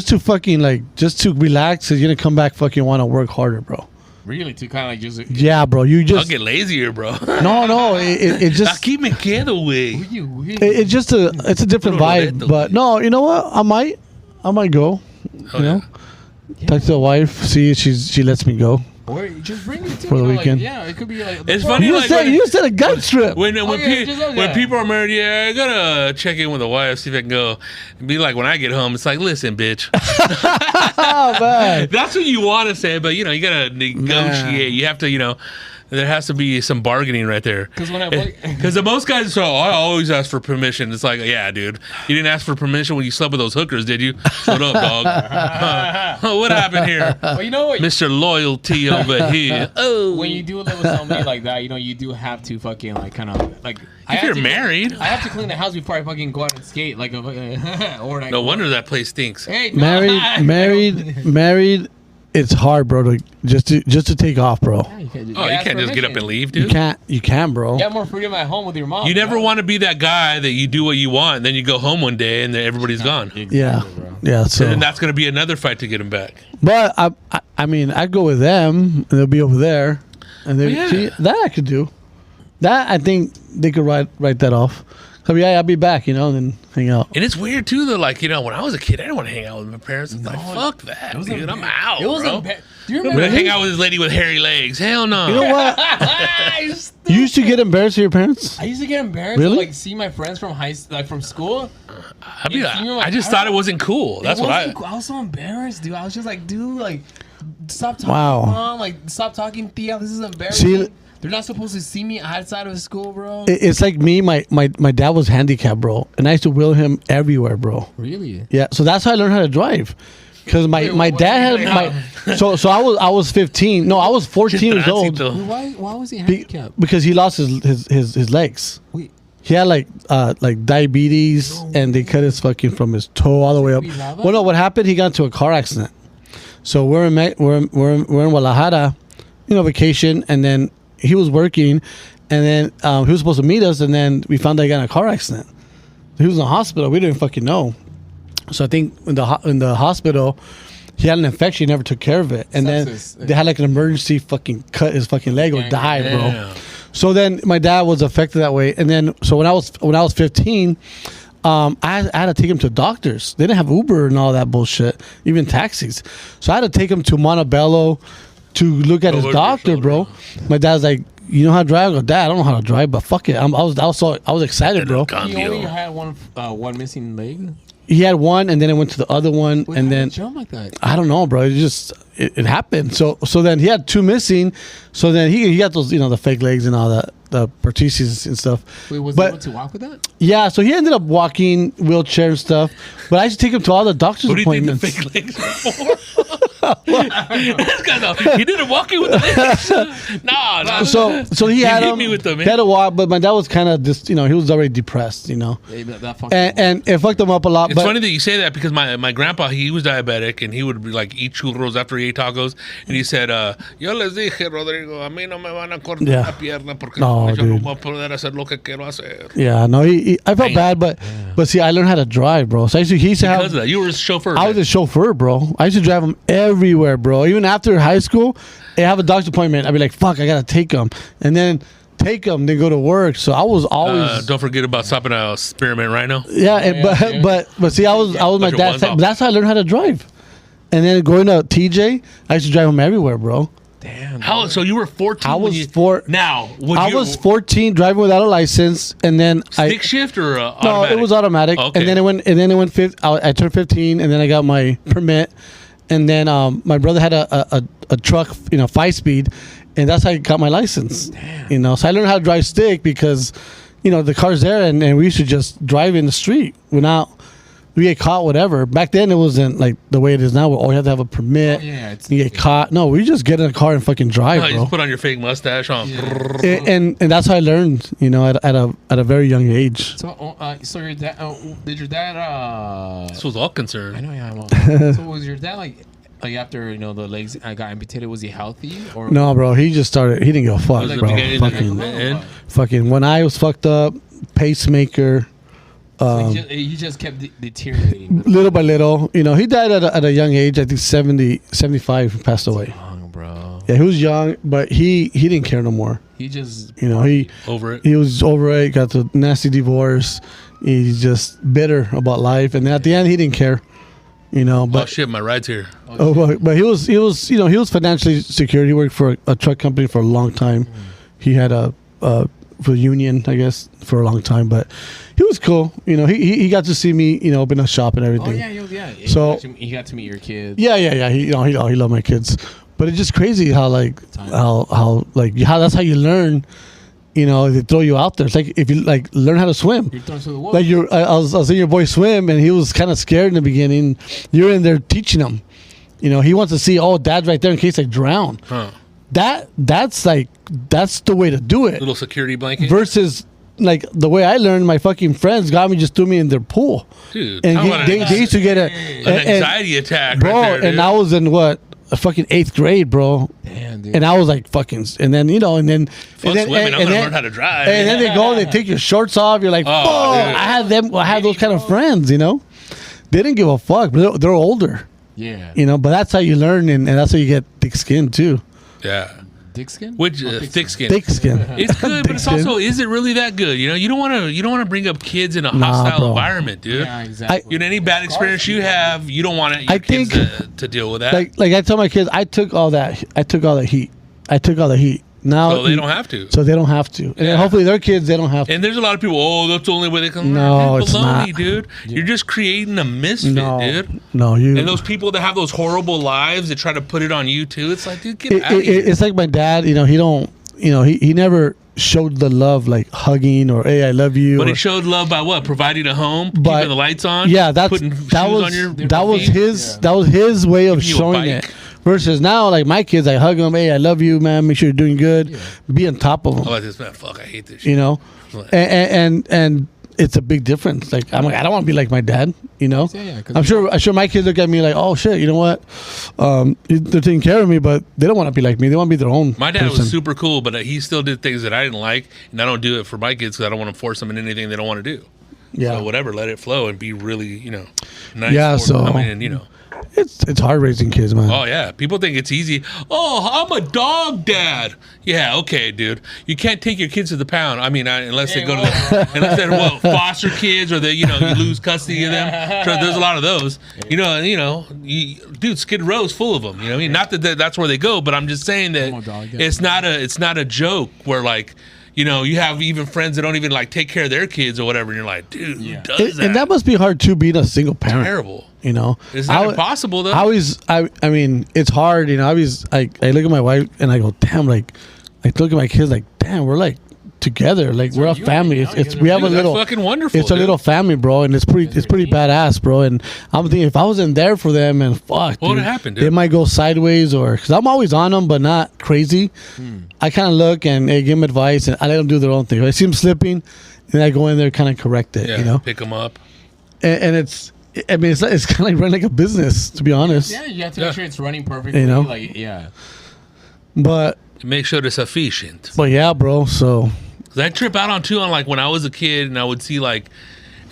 to fucking just to relax. Cause you're gonna come back fucking want to work harder, bro. Really, to kind of like just. Yeah, bro. You I'll just get lazier, bro. no. It just Aquí me quedo, güey. it's just it's a different Puro vibe. Loreto, But no, you know what? I might go. Oh, You know, talk to the wife. See if she lets me go. Or just bring it to For the like, weekend. yeah, it could be like. It's funny, You like, said when- you said a gun trip. When yeah. people are married, yeah, I gotta check in with the wife, see if I can go. And be like, when I get home, it's like, listen, bitch. Oh man. That's what you want to say, but you gotta negotiate. You have to, there has to be some bargaining right there. Because when I Because most guys say, I always ask for permission. It's like, yeah, dude, you didn't ask for permission when you slept with those hookers, did you? Shut up, dog. What happened here, well, you know what? Mr. Loyalty over here? Oh, When you do live with somebody like that, you do have to fucking like kind of like. if you're married, I have to clean the house before I fucking go out and skate. Like or like. no wonder that place stinks. Hey, no, Married. It's hard, bro. To just to take off, bro. You can't Oh, you can't just get up and leave, You dude. you can't, bro. You got more freedom at home with your mom. You never want to be that guy that you do what you want, and then you go home one day and then everybody's gone. Yeah, yeah. So, And then that's going to be another fight to get him back. but I mean, I go with them, and they'll be over there, and they yeah. see, that I could do. That I think they could write that off. So yeah, I'll be back, and then hang out. And it's weird too, though. Like when I was a kid, I didn't want to hang out with my parents. It's like, fuck that, dude. I'm out, It was bro. Do you I'm remember? gonna hang out with this lady with hairy legs. Hell no. You know what? You used to get embarrassed of your parents. I used to get embarrassed Really? to like see my friends from from school. I just thought it wasn't cool. That's what I. I was so embarrassed, dude. I was just like, dude, like, stop talking, Wow. mom. Like, stop talking, Tia. This is embarrassing. See- They're not supposed to see me outside of school, bro. It's like me. My dad was handicapped, bro, and I used to wheel him everywhere, bro. Really? Yeah, so that's how I learned how to drive. Because my what dad do you had my so I was 15. No, I was 14 years old. Transito. Why was he Be- handicapped? because he lost his legs. Wait, He had like diabetes, and they cut his fucking from his toe all the way up. Lava? Well, no, what happened? He got into a car accident. So we're in Guadalajara, vacation, and then he was working, and then he was supposed to meet us, and then we found out he got in a car accident. He was in the hospital. We didn't fucking know. So I think in the hospital, he had an infection. He never took care of it, and Sepsis. then they had like an emergency fucking cut his fucking leg or Damn. die, bro. Damn. So then my dad was affected that way, and then so when I was 15, I had to take him to doctors. They didn't have Uber and all that bullshit, even taxis. So I had to take him to Montebello to look at his Over your doctor, shoulder. bro. My dad's like, "You know how to drive?" I go, "Dad, I don't know how to drive, but fuck it." I was excited, bro. he only had one missing leg. He had one, and then it went to the other one, Wait, and how then did he jump like that. I don't know, bro. It happened. So then he had two missing. So then he got those, the fake legs and all that, the prostheses and stuff. Wait, was But- he able to walk with that? Yeah, so he ended up walking, wheelchair and stuff. But I used to take him to all the doctor's What do you think the appointments. fake legs are for? This guy's he didn't walk in with the legs. No. So he had hit him. me with them, He had a walk, but my dad was kind of just, he was already depressed, Yeah, that fucking and it fucked him up a lot. It's but funny that you say that because my grandpa, he was diabetic and he would like eat churros after he ate tacos, and he said, "Yo les dije, Rodrigo, a mí no me van a cortar Yeah. la pierna porque No, yo no dude. voy a poder hacer lo que quiero hacer." Yeah, no, I felt bad, but see, I learned how to drive, bro. So he used to Because have. of that, you were a chauffeur. I was man. a chauffeur, bro. I used to drive him everywhere, bro. Even after high school, I have a doctor's appointment. I'd be like, "Fuck, I gotta take him," and then take him, then go to work. So I was always. Don't forget about stopping a spearmint rhino. Yeah, but see, I was my your dad's. ones off. That's how I learned how to drive. And then going to TJ, I used to drive him everywhere, bro. Damn. How? So you were 14. I when was you, four. Now, would I you, was 14 driving without a license, and then stick shift or no, automatic? it was automatic. Okay. And then it went. I turned 15, and then I got my permit. And then my brother had a truck, 5-speed, and that's how I got my license. Damn. So I learned how to drive stick because, the car's there, and we used to just drive in the street without. We get caught, whatever. Back then, it wasn't like the way it is now. Where you have to have a permit. You get caught. No, we just get in a car and fucking drive, You bro. just put on your fake mustache on. Yeah. And that's how I learned, at a very young age. So your dad? Did your dad? This was all concerned. I know. Yeah. Well, so was your dad like after the legs got amputated? Was he healthy or No, bro. He just started. He didn't give a fuck, Was it bro. beginning and the end? Fucking. When I was fucked up, pacemaker. So he just kept deteriorating? Little by little, he died at a young age. I think 75. He passed away. Young, bro. Yeah, he was young, but he didn't care no more. He just He Over it. he was over it. Got the nasty divorce. He's just bitter about life, and then at the end, he didn't care. Oh But shit, my ride's here. but he was financially secure. He worked for a truck company for a long time. He had a for union, I guess, for a long time, but he was cool. He got to see me, open a shop and everything. Oh yeah. So- he got to meet your kids. Yeah. He loved my kids, but it's just crazy how how that's how you learn. They throw you out there. It's like if you learn how to swim. You're thrown to the water. Like I was seeing your boy swim, and he was kind of scared in the beginning. You're in there teaching him. He wants to see, dad's right there in case I drown. Huh. That's the way to do it. Little security blanket. Versus like the way I learned, my fucking friends got me, just threw me in their pool. Dude, And talk about they used to get an anxiety attack, bro. right there, And dude. I was in a fucking 8th grade, bro. Damn, dude. And I was like fucking, and then Fuck swimming, I'm gonna learn how to drive. And then they go, and they take your shorts off. You're like, Oh, oh, dude. I have those kind of friends, They didn't give a fuck, but they're older, Yeah. But that's how you learn, and that's how you get thick skin too. Yeah. Dick skin? Which thick skin. Thick skin. It's good, but Thick it's skin. also, is it really that good? You don't want to bring up kids in a hostile bro. environment, dude. Yeah, exactly. Any bad experience you have, you don't want your kids to deal with that. Like I tell my kids, I took all that heat. Now So they don't have to. So they don't have to, and then hopefully their kids, they don't have to. And there's a lot of people, that's the only way they can learn. No, Dude, it's baloney, not. dude. You're just creating a misfit, dude. No, you. And those people that have those horrible lives that try to put it on you too, it's like, dude, get out of here. It's like my dad. He don't. He never showed the love like hugging or hey, I love you. But or, he showed love by what? Providing a home, But- keeping the lights on. yeah, putting that shoes was on your that was feet. his that was his way of Giving you a showing bike. it. Versus now, like my kids, I hug them. Hey, I love you, man. Make sure you're doing good. Be on top of them. Oh, like this man, fuck, I hate this shit. And it's a big difference. Like I don't want to be like my dad. Yeah, 'cause I'm sure my kids look at me like, oh shit, you know what? They're taking care of me, but they don't want to be like me. They want to be their own. My dad person. was super cool, but he still did things that I didn't like, and I don't do it for my kids because I don't want to force them in anything they don't want to do. Yeah. So whatever, let it flow and be really, nice. Yeah, for so- them. I mean, It's hard raising kids, man. Oh yeah, people think it's easy. Oh, I'm a dog dad. Yeah, okay, dude. You can't take your kids to the pound. I mean, unless they go to unless they're foster kids or you lose custody of them. Sure, there's a lot of those. Dude, Skid Row's full of them. You know what I mean? Not that that's where they go, but I'm just saying that it's not a joke where you have even friends that don't even take care of their kids or whatever, and you're like, dude, who does that? And that must be hard too, being a single parent. Terrible. It's not impossible though. I mean, it's hard. I look at my wife and I go, damn. I look at my kids like, damn, we're together. We're a family. We have a little. That's fucking wonderful. It's a little family, bro, and it's pretty badass, bro. And I'm thinking if I wasn't there for them, and fuck, What would happen, dude? They might go sideways, or because I'm always on them, but not crazy. I kind of look and give them advice, and I let them do their own thing. If I see them slipping, then I go in there, kind of correct it. Yeah, pick them up. And it's I mean, it's kind of like running like a business, to be honest. Yeah, you have to make sure it's running perfectly. You know? Like, yeah. But Make sure it's efficient. yeah, bro. So 'Cause I trip out on like when I was a kid and I would see like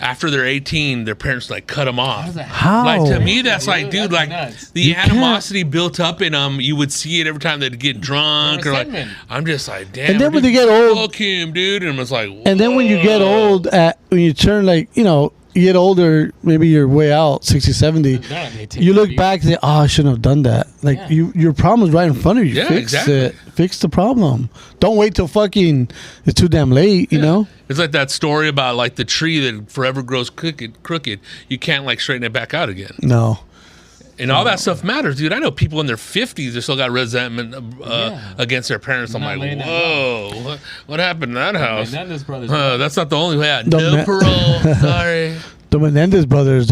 after they're 18, their parents like cut them off. how? Like to me, that's like, dude, that's like nuts. the You can't- animosity built up in them. You would see it every time they'd get drunk or like. Resentment. I'm just like, damn. And then when dude, they get old- fuck him, dude. And it's like, And then when you get whoa. old, when you turn like, you get older, maybe you're way out, 60, 70. Yeah, they take You it look deep. back and say, oh, I shouldn't have done that. Like, Yeah. your problem is right in front of you. Yeah, Fix exactly. it. Fix the problem. Don't wait till fucking it's too damn late, you know? It's like that story about like the tree that forever grows crooked. You can't like straighten it back out again. No. And all that stuff matters, dude. I know people in their 50s that still got resentment against their parents. I'm Not like, laying that whoa, what happened in that house? Menendez brothers. That's not the only way. The No Me- parole. Sorry. The Menendez brothers,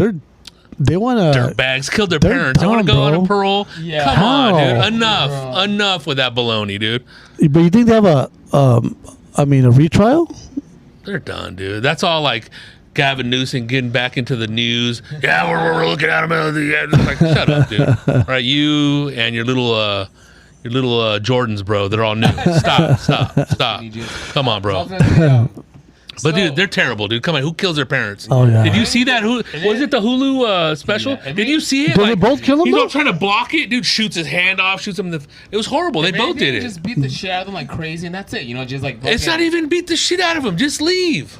they want to. Dirtbags killed their they're parents. They want to dumb, go on bro. a parole. Yeah. Come on, How? dude. Enough with that baloney, dude. But you think they have a retrial? They're done, dude. That's all like Gavin Newsom getting back into the news. Yeah, we're looking at him. It's like, shut up, dude. All right, you and your little Jordans, bro. They're all new. Stop. Come on, bro. But dude, they're terrible, dude. Come on, who kills their parents? Oh, yeah. Did you see that? Who was it? The Hulu special? Yeah. Did you see it? Did they both kill him, He's though? all trying to block it. Dude shoots his hand off. Shoots him in the. It was horrible. They both did it. Just beat the shit out of them like crazy, and that's it. Just like. It's not even beat the shit out of him. Just leave.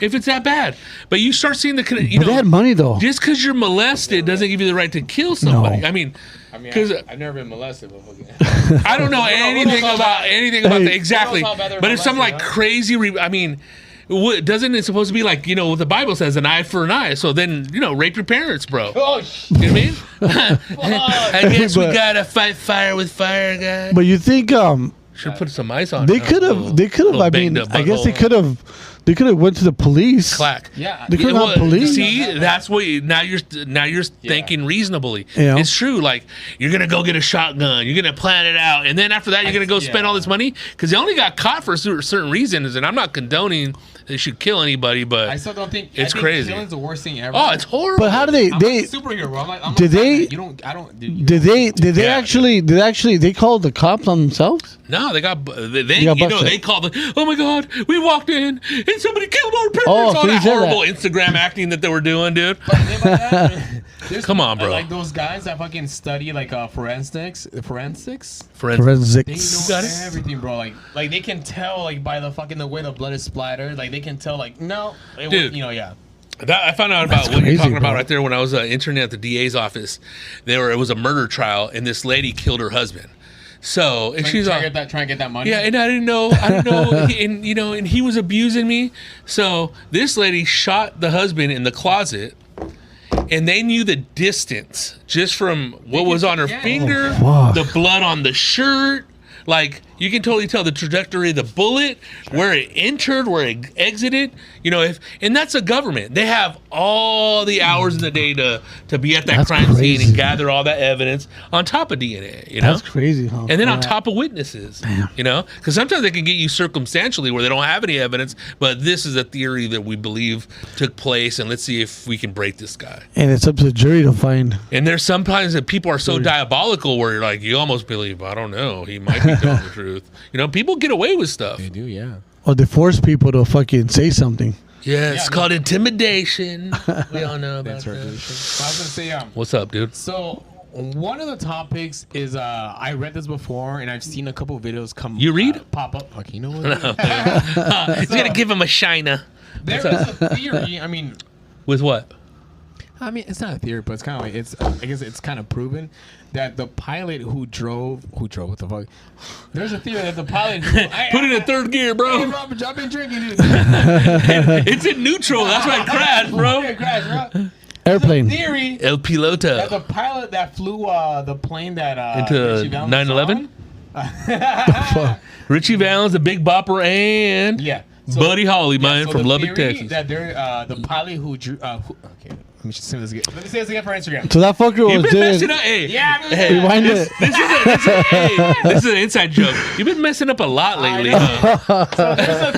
If it's that bad. But you start seeing the. But they had money, though. Just because you're molested doesn't give you the right to kill somebody. No. I mean, Because I've never been molested. But fucking. I don't know anything about Hey. exactly. Who knows how bad they're But it's some like molested, huh? crazy. I mean, doesn't it supposed to be like what the Bible says, an eye for an eye? So then rape your parents, bro. Oh shit! You know what I mean? I guess we But- gotta fight fire with fire, guy. But you think Should put some ice on. they it. could have? They could have. Little I mean, banged up I guess they butthole. could have. They could have went to the police. Clack. Yeah. They could have not police. See, that's what now you're thinking reasonably. Yeah. It's true. Like you're gonna go get a shotgun, you're gonna plan it out, and then after that you're gonna go spend all this money because they only got caught for certain reasons. And I'm not condoning they should kill anybody, but I still don't think It's I think crazy. Killing's the worst thing ever. oh, it's horrible. But how do they? I'm They not a superhero, bro. I'm Did not they- that. You don't. I don't. Dude, did they? Did they Yeah. actually? Did actually? They called the cops on themselves? No, they got they got busted. they called the, oh my god, we walked in and somebody killed our parents. Oh, all so you that said horrible Instagram acting that they were doing, dude. There's- Come on, bro. Like those guys that fucking study like forensics. Forensics. They Forensics. know Got it? everything, bro. Like they can tell like by the fucking the way the blood is splattered. Like they can tell like no, it Dude. was, yeah. That, I found out about That's what you're crazy, talking about bro. right there when I was interning at the DA's office. It was a murder trial, and this lady killed her husband. So and she's trying like, to get that money. yeah, and I didn't know, and he was abusing me. So this lady shot the husband in the closet, and they knew the distance just from what was on her finger, fuck. the blood on the shirt. Like you can totally tell the trajectory of the bullet, where it entered, where it exited. And that's a government. They have all the hours in the day to be at that That's crime scene crazy. and gather all that evidence on top of DNA. That's crazy, huh? And then on top of witnesses, because sometimes they can get you circumstantially where they don't have any evidence, but this is a theory that we believe took place, and let's see if we can break this guy. And it's up to the jury to find. And there's sometimes that people are so diabolical where you're like, you almost believe, I don't know, he might be telling the truth. People get away with stuff. They do, yeah. Or they force people to fucking say something. Yeah, it's called intimidation. We all know about That's right. that. So I was gonna say, What's up, dude? so one of the topics is I read this before and I've seen a couple of videos come. You read? Pop up. Fuck, you know what? He's going to give him a shiner. There is a theory. I mean, With what? it's not a theory, but it's kind of like I guess it's kind of proven that the pilot who drove what the fuck? There's a theory that the pilot Put it in third gear, Hey, bro. Robert, I've been drinking, dude. It's in neutral. That's why it crashed, bro. Yeah, crash, bro. Airplane. Theory El that Piloto. the pilot that flew the plane that Into Ritchie Valens 9/11? was on, Ritchie Valens, the Big Bopper, and yeah. Buddy Holly, yeah, man, so from the Lubbock, theory Texas. That they're the pilot who drew. Okay, Let me see this again. Let me say this again for Instagram. So that fucker You've was been messing doing. up. Hey, Yeah, hey, Rewind it. this is an inside joke. You've been messing up a lot lately. Huh? So there's a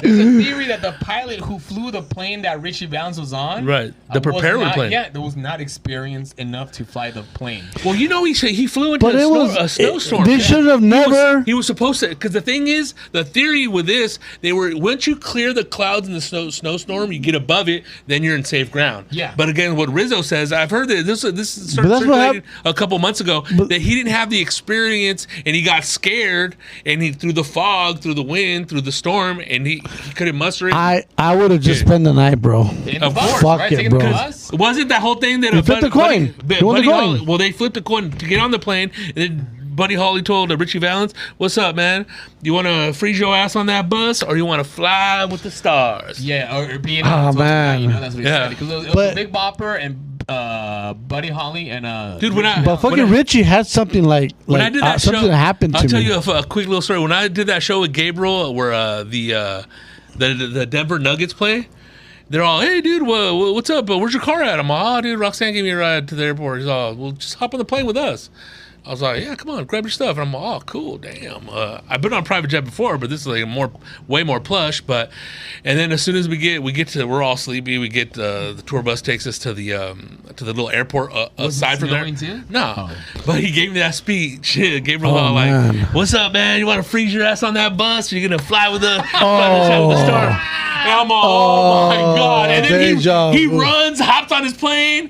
theory that the pilot who flew the plane that Ritchie Valens was on, Right, the propeller plane. Yeah, that was not experienced enough to fly the plane. Well, you know, he flew into But it was a snowstorm. They should have never. He was supposed to, because the thing is, the theory with this, they were once you clear the clouds in the snowstorm, you get above it, then you're in safe ground. Yeah. But again, what Rizzo says, I've heard that this started that's what circulating a couple months ago, that he didn't have the experience and he got scared and he through the fog, through the wind, through the storm, and he couldn't muster it. I would have just spent the night, bro. In the Of bus, course. Fuck right? it, Taking bro. the bus? Wasn't that whole thing that He flipped the coin. He won the coin. Well, they flipped the coin to get on the plane, and then Buddy Holly told Ritchie Valens, "What's up, man? You want to freeze your ass on that bus, or you want to fly with the stars?" Yeah, or being Oh, man. You know, that's what he Yeah. said. Because it was But- Big Bopper and Buddy Holly and Dude, when I But fucking when I- Richie had something like when I did that show, something happened to I'll tell me. you a quick little story. When I did that show with Gabriel, where the Denver Nuggets play, they're all, "Hey, dude, what's up? Where's your car at?" I'm all, "Oh, dude, Roxanne gave me a ride to the airport." He's all, "Well, just hop on the plane with us." I was like, "Yeah, come on, grab your stuff." And I'm like, "Oh, cool, damn." I've been on a private jet before, but this is like way more plush. But and then as soon as we get to, we're all sleepy. We get the tour bus takes us to the little airport aside from there. snowing too? No, but he gave me that speech. Gabriel Oh, like, man. "What's up, man? You want to freeze your ass on that bus? You're gonna fly with the Oh. storm." And I'm all, "Oh my god!" And then deja he vu. runs, hops on his plane.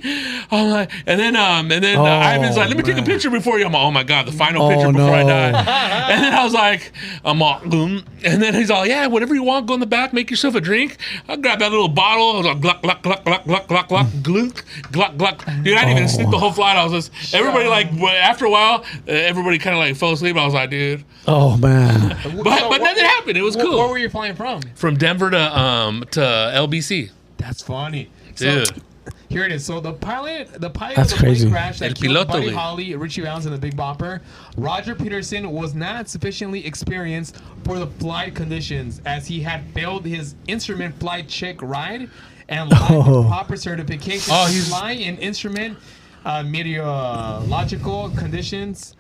I'm like, and then Ivan's like, "Let me take a man. picture before you." I'm like, "Oh my god, the final Oh, picture before I no. die." And then I was like, I'm all, and then he's all, "Yeah, whatever you want, go in the back, make yourself a drink." I grabbed that little bottle. I was like, "Gluck, gluck, gluck, gluck, gluck, gluck, gluck, gluk, gluck, gluck." Dude, I didn't even sleep the whole flight. I was just, everybody like, after a while, everybody kind of like fell asleep. I was like, "Dude," Oh man. but nothing happened. It was cool. Where were you flying from? From Denver to LBC. That's funny. Dude. So, here it is. So the pilot That's of the crazy. plane crash that El killed piloto, Buddy güey. Holly, Ritchie Valens, and the Big Bopper, Roger Peterson was not sufficiently experienced for the flight conditions, as he had failed his instrument flight check ride and lacked proper certification Oh, to he's- fly in instrument meteorological conditions.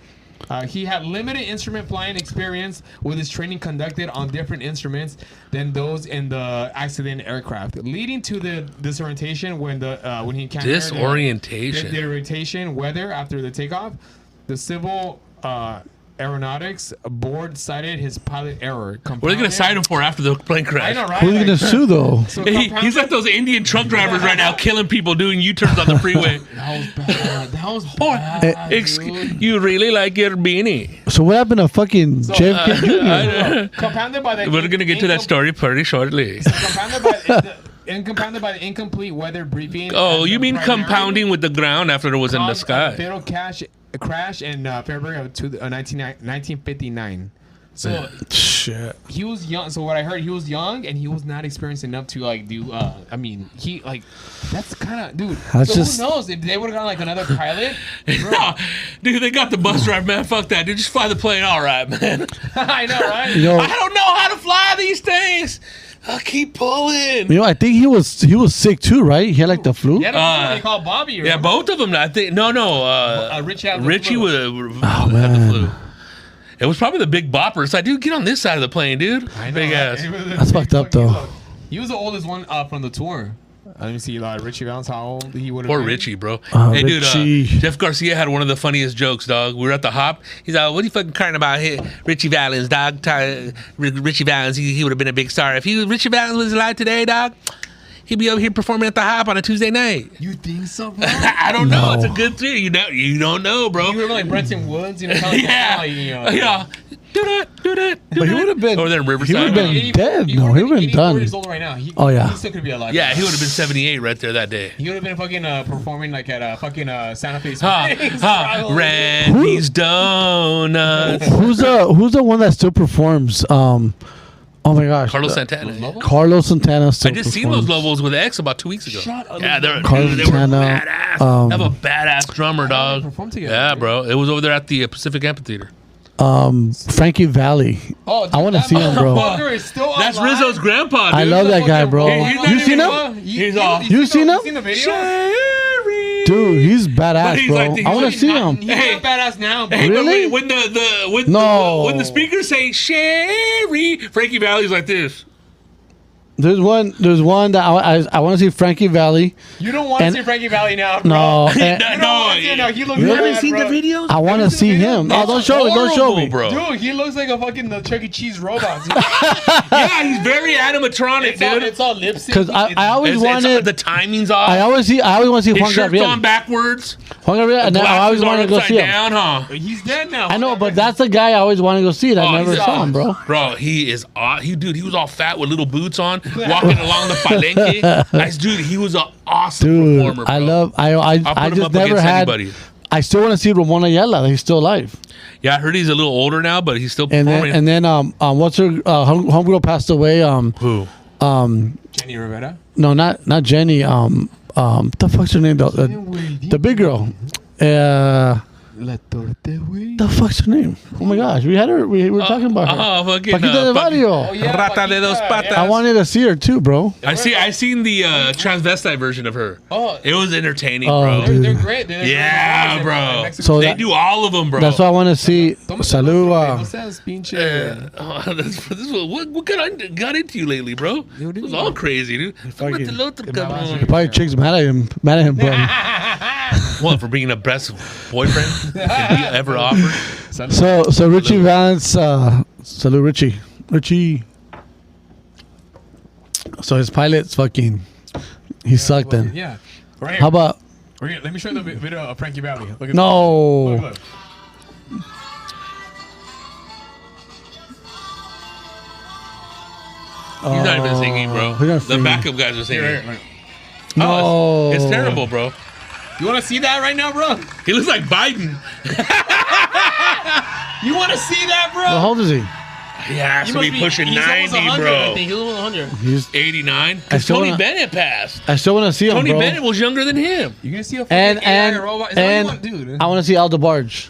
He had limited instrument flying experience, with his training conducted on different instruments than those in the accident aircraft, leading to the disorientation when he encountered Disorientation. the rotation weather after the takeoff. The civil aeronautics board cited his pilot error. What are they going to cite him for after the plane crash? I know, right? Who's he gonna sue though? So He's like those Indian truck drivers right now, killing people, doing U-turns on the freeway. That was bad. That was bad. dude. You really like your beanie. So what happened to fucking JFK Jr.? Compounded by the We're going to get to that story pretty shortly. Compounded by the incomplete weather briefing. Oh, and you the mean primary compounding with the ground after it was in the caused a sky? fatal crash in February of 1959. So Shit. he was young. So what I heard, he was young and he was not experienced enough to like do. I mean, he like that's kind of dude. That's so just- who knows if they would have got like another pilot? Bro, No, dude, they got the bus driver, man. Fuck that, dude. Just fly the plane, all right, man. I know, right? Yo, I don't know how to fly these things. I'll keep pulling. you know, I think he was sick too, right? He had like the flu. Yeah, that's what they call Bobby. Yeah, remember? both of them. I think. No. Richie had the Richie flu. had the man. flu. It was probably the Big Bopper. It's like, dude, get on this side of the plane, dude. I know, Big right? ass. He was a That's big fucked up, fucking though. look. He was the oldest one from the tour. Let me see, Ritchie Valens, how old he would have Poor been. Richie, bro. Richie. Dude, Jeff Garcia had one of the funniest jokes, dog. We were at the hop. He's like, "What are you fucking crying about here? Ritchie Valens, dog. Ritchie Valens, he would have been a big star. If Ritchie Valens was alive today, dog, he'd be over here performing at the hop on a Tuesday night." You think so, bro? I don't know. No. It's a good theory. You don't know, bro. You remember like Brenton Woods, you know? Yeah. Yeah. Do that. But he would have been. Over there in He Riverside. would have been man. dead. No, he would have been 84 done. years old right now. Oh, yeah. He still could be alive. Yeah, he would have been 78 right there that day. He would have been fucking performing like at a fucking Santa Fe. Randy's Donuts. Who's the one that still performs? Oh my gosh, Carlos Santana. Carlos Santana still I just seen those performs. Lobos with X about 2 weeks ago. Shut up. Yeah, they were Carlos badass. Santana, They have a badass drummer, dog. perform together, Yeah, dude. bro. It was over there at the Pacific Amphitheater. Frankie Valli. Oh, dude, I want to that see him, bro. motherfucker is still That's alive. Rizzo's grandpa, dude. I love that guy, bro. He's not You seen even- him? He's all- You seen him? You seen the video? Sherry. Dude, he's badass, he's bro. like the- I want to see him. He's not badass now, bro. Hey, but Really? when No. when the speakers say Sherry, Frankie Valli's like this. There's one that I want to see Frankie Valli. You don't want to And- see Frankie Valli now, bro. No, You and- don't want to see him now. He looks You bad, haven't seen bro. the videos? I want to see him. Oh, don't show me. Don't show me. bro. Dude, he looks like a fucking Chuck E. Cheese robot. Dude. Yeah, he's very animatronic, dude. It's all lip sync. Because I always wanted. the timing's off. I always want to see His Juan shirt's Gabriel. on backwards. Juan Gabriel, and I always wanted to go see him. down, huh? He's dead now. I know, but that's the guy I always want to go see. That I never he's saw him, bro. Bro, he is he was all fat with little boots on, walking along the palenque. Nice dude. He was an awesome Dude, performer, bro. I I'll put I him just up never against had. anybody. I still want to see Ramon Ayala. He's still alive. Yeah, I heard he's a little older now, but he's still And performing. then what's her homegirl passed away. Who? Jenny Rivera. No, not Jenny. What the fuck's her name? The big girl. The fuck's her name? Oh my gosh, we had her. We were talking about her. Fucking, Paquita del Barrio. Rata de dos patas. I wanted to see her too, bro. I seen the transvestite version of her. Oh. It was entertaining, Oh, bro. dude. They're great. They're Yeah, great. bro. Mexico So They that- do all of them, bro. That's why I want to see. Salud. No seas, pinche. What got into you lately, bro? It was all crazy, dude. Probably chicks mad at him, bro. What, for being a best boyfriend that he ever offered? So Ritchie Valens, salute Richie. So his pilot's fucking, he sucked then. Yeah. Right here. How about Right here. Let me show you the video of Frankie Valli. Look at no? Look, look. He's not even singing, bro. He's not The singing. backup guys are Here, here, singing. here. No, Oh, it's terrible, bro. You want to see that right now, bro? He looks like Biden. You want to see that, bro? How old is he? He has to be pushing he's almost 90, 100, I bro. think. He's almost 100. He's. 89. I Because still Tony wanna- Bennett passed. I still want to see him, Tony bro. Bennett was younger than him. You're gonna see a fucking And AI robot. Is that what you want, dude? I want to see Al DeBarge.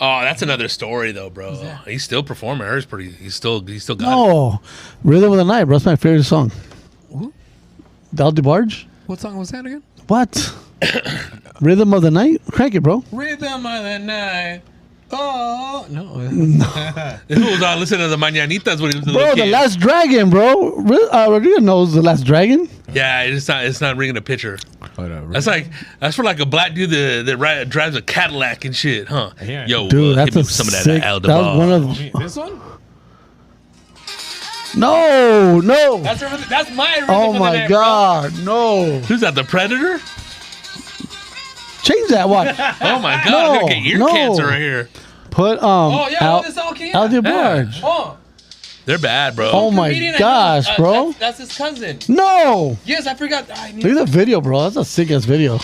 Oh, that's another story, though, bro. He's still performing. Hers pretty. He's still got it. No, Rhythm of the Night, bro. That's my favorite song. Who? Al DeBarge. What song was that again? What? Rhythm of the Night. Crank it, bro. Rhythm of the night. Oh no. This was listening to the Mañanitas when he was a Bro, little the kid. Last Dragon, bro. Rodrigo knows the Last Dragon. Yeah, it's not ringing a picture. That's for like a black dude that drives a Cadillac and shit, huh? Yeah. Yo, Dude, hit that's me a with some of that sick. Al That was one DeBarge. of. This one? No. That's my rhythm Oh of the my night, bro. God, no. Who's that? The Predator? Change that. Watch. Oh my God! No, I'm gonna get ear no. cancer right here. Put Oh yeah, Al, this all came Al out. DeBarge. Oh, They're bad, bro. Oh my comedian, gosh, bro. That's his cousin. No. Yes, I forgot. I Look at the video, bro. That's a sick ass video.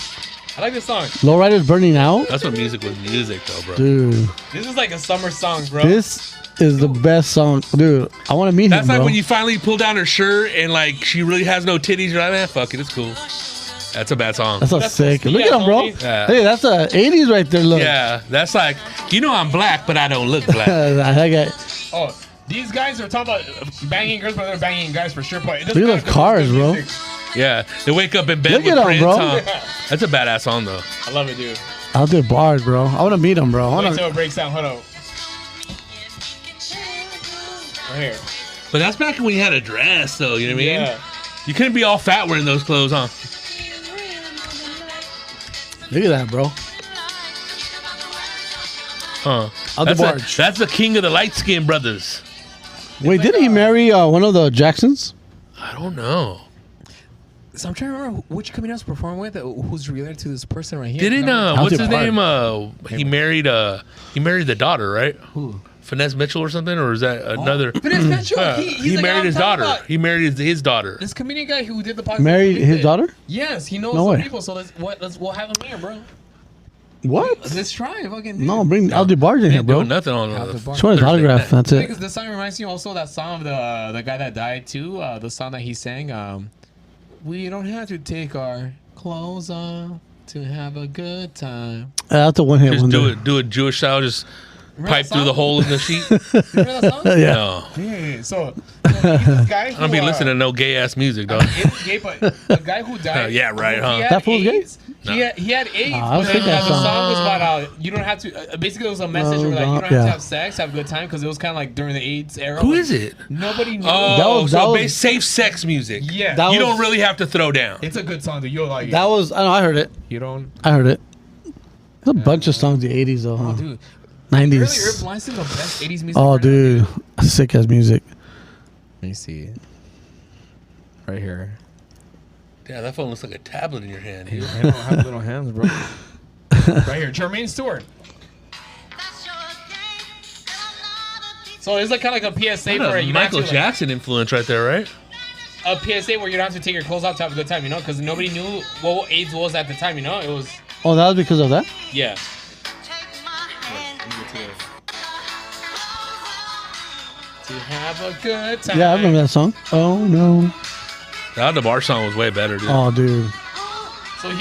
like this song. Lowriders Burning Out. That's what music was music, though, bro. Dude, This is like a summer song, bro. this is the best song. Dude, I want to meet That's him, like bro. when you finally pull down her shirt and like she really has no titties. You're like, man, fuck it, it's cool. That's a bad song. That's a sick. yeah, Look at him, bro. homie. Yeah. Hey, that's a 80s right there. Look. Yeah, that's like, you know I'm black, but I don't look black. That guy. Oh, these guys are talking about banging girls, but they're banging guys for sure. But it doesn't Look at matter those cars, 'cause it's bro. good music. Yeah, they wake up in bed Look with at 'em, Prince, bro. huh? That's a badass song, though. I love it, dude. I'll do bars, bro. I want to meet him, bro. I Wait wanna, till it breaks down. Hold on. Right here. But that's back when you had a dress, though. You know what I mean? Yeah. You couldn't be all fat wearing those clothes, huh? look at that, bro. Huh? Al That's, DeBarge. that's the king of the light skinned brothers. Wait, didn't he marry one of the Jacksons? I don't know. So I'm trying to remember which comedian I was performing with who's related to this person right here. Didn't No. what's his DeBarge. name? He married the daughter, right? Who? Finesse Mitchell or something, or is that another? Finesse Mitchell. Yeah. He's He the guy married I'm his talking daughter. about. He married his daughter. This comedian guy who did the podcast. Married his daughter? Yes, he knows No some way. people. So we'll have him here, bro. What? Let's try fucking. No, bring Al DeBarge in here, Ain't bro. doing nothing on Al the DeBarge. Just want his Thursday autograph. night. That's it. Because this song reminds me also of that song of the guy that died too. The song that he sang. We don't have to take our clothes off to have a good time. That's a one hit Just wonder. do it Jewish style. Just pipe through the hole in the sheet. Remember that song? Yeah. No. Yeah. So he's this guy who, I don't be listening to no gay ass music, dog. It's gay, but the guy who died. Yeah, right, huh? He had That fool's gay? AIDS. He had AIDS. I was but thinking then, that the song. song was about you don't have to. Basically, it was a message where like you don't have to have sex, have a good time, because it was kind of like during the AIDS era. Who like, is it? Nobody knew. Oh, that was- safe sex music. Yeah, that You was- don't really have to throw down. it's a good song. Dude. You'll like it. That was, I know, I heard it. You don't. I heard it. There's a bunch of songs in the 80s, though, huh? Oh, dude. Really, Irv 90s. Blind's the best 80s music. Oh, right now, dude. Sick ass music. Let me see. Right here. Yeah, that phone looks like a tablet in your hand. Dude. I don't have little hands, bro. Right here, Jermaine Stewart. So it's like kind of like a PSA for it. You Michael don't have to, Jackson influence right there, right? a PSA where you don't have to take your clothes off to have a good time, you know, because nobody knew what AIDS was at the time, you know. It was Oh, that was because of that? yeah. To have a good time. Yeah, I remember that song. Oh, no. That the bar song was way better, dude. Oh, dude. So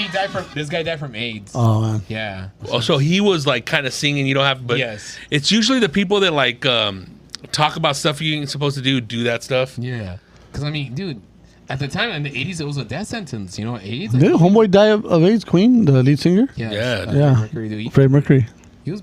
this guy died from AIDS. Oh, man. Yeah. Oh, so he was like kind of singing. You don't have, but Yes. it's usually the people that like talk about stuff you ain't supposed to do that stuff. Yeah. Because I mean, dude, at the time in the 80s, it was a death sentence. You know, AIDS. Did Homeboy die of AIDS, Queen, the lead singer? Yeah. Yeah. Mercury, dude. Freddie Mercury. He was